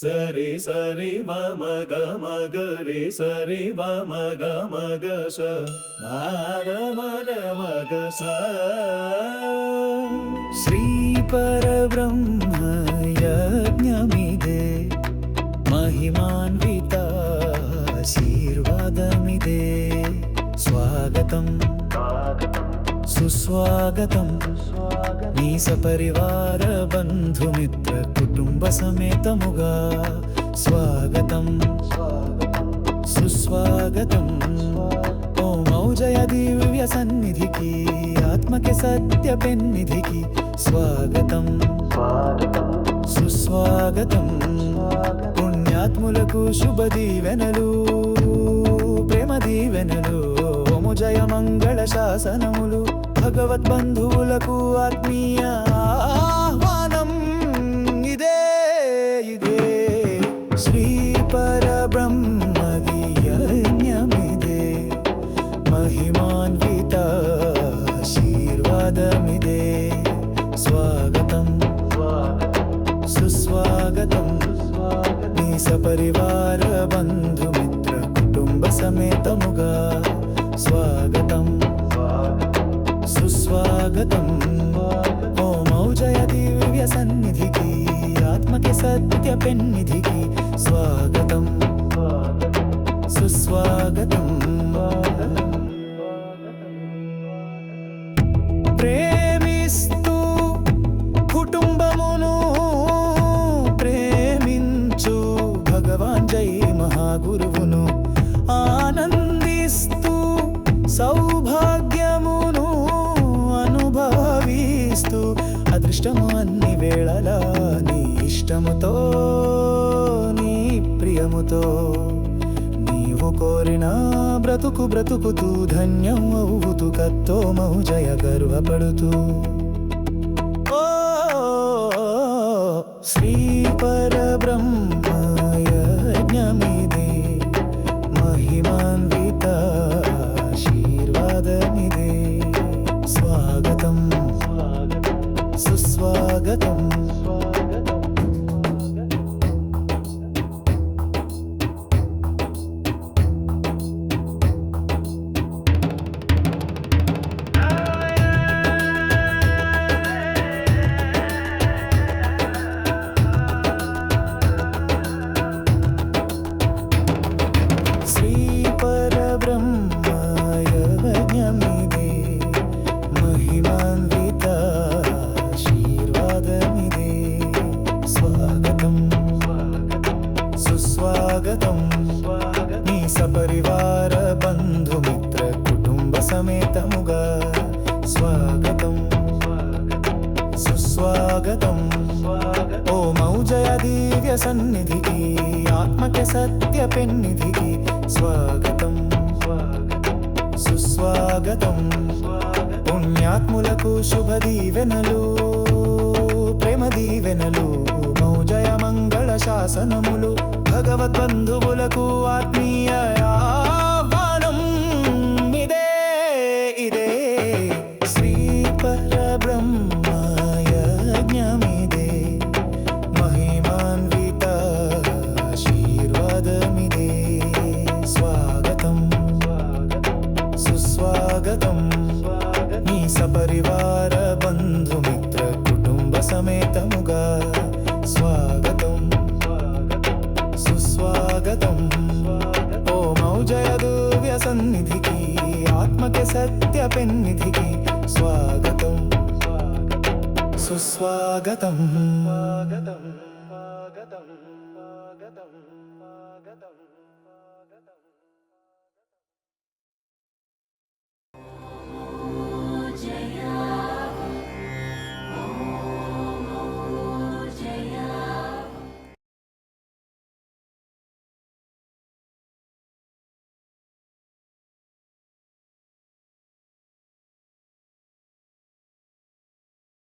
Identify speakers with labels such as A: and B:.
A: సరి సరి మమ గమ గరి సరి మమ గమ గస గమ గమ గస.
B: శ్రీ పరబ్రహ్మ యజ్ఞమిదే, మహిమాన్విత ఆశీర్వాదమిదే. స్వాగతం సుస్వాగతం నీ సపరివార బంధుమిత్ర కుటుంబ సమేతముగా. స్వాగతం సుస్వాగతం ఓం ఔజయ దివ్య సన్నిధికి, ఆత్మకి సత్య పెన్నిధికి. స్వాగతం సుస్వాగతం పుణ్యాత్ములకు శుభ దీవెనలు, ప్రేమ దీవెనలు. ఓము జయ మంగళ శాసనములు, భగవద్బంధువులకు ఆత్మీయ ఆహ్వానం. ఇదే ఇదే శ్రీ పరబ్రహ్మది యజ్ఞమిదే, మహిమాన్విత ఆశీర్వాదమిదే. స్వాగతం సుస్వాగతం నీ సపరివార బంధుమిత్ర కుటుంబ సమేతముగా. స్వాగతం సుస్వాగతం ఓం ఔజయ దివ్య సన్నిధికి, ఆత్మకి సత్య పెన్నిధికి. స్వాగతం సుస్వాగతం. ప్రేమిస్తూ కుటుంబమును ప్రేమించు భగవాన్ జై మహాగురువును, ఆనందిస్తూ సౌభాగ్యమును అనుభవిస్తూ. అదృష్టము అన్ని వేళలా నీ ఇష్టముతో, నీ ప్రియముతో. నీవు కోరిన బ్రతుకు బ్రతుకుతూ, ధన్యం అవుతూ కత్తోమౌ జయ గర్వపడుతూ. ఓ శ్రీ పరబ్రహ్మ యజ్ఞమిదే, మహిమాన్విత ఆశీర్వాదమిదే. స్వాగతం సుస్వాగతం. శ్రీ పరబ్రహ్మ యజ్ఞమిదే, మహిమాన్విత ఆశీర్వాదమిదే. స్వాగతం సుస్వాగతం నీ సపరివార బంధుమిత్ర కుటుంబ సమేతముగా. స్వాగతం సుస్వాగతం ఓం ఔజయ దివ్య సన్నిధికి, ఆత్మకి సత్య పెన్నిధికి. స్వాగతం సుస్వాగతం పుణ్యాత్ములకు శుభ దీవెనలు, ప్రేమ దీవెనలు. మౌజయ మంగళ శాసనములు, భగవద్బంధువులకు ఆత్మీయ ఆహ్వానం. ఇదే ఇదే శ్రీ పరబ్రహ్మ యజ్ఞమిదే, మహిమాన్విత ఆశీర్వాదమిదే. స్వాగతం సుస్వాగతం నీ సపరివార బంధుమిత్ర కుటుంబ సమేతముగా. స్వాగతం సుస్వాగతం ఓం ఔజయ దివ్య సన్నిధికి, ఆత్మకి సత్య పెన్నిధికి. స్వాగతం సుస్వాగతం. స్వాగతం స్వాగతం స్వాగతం స్వాగతం.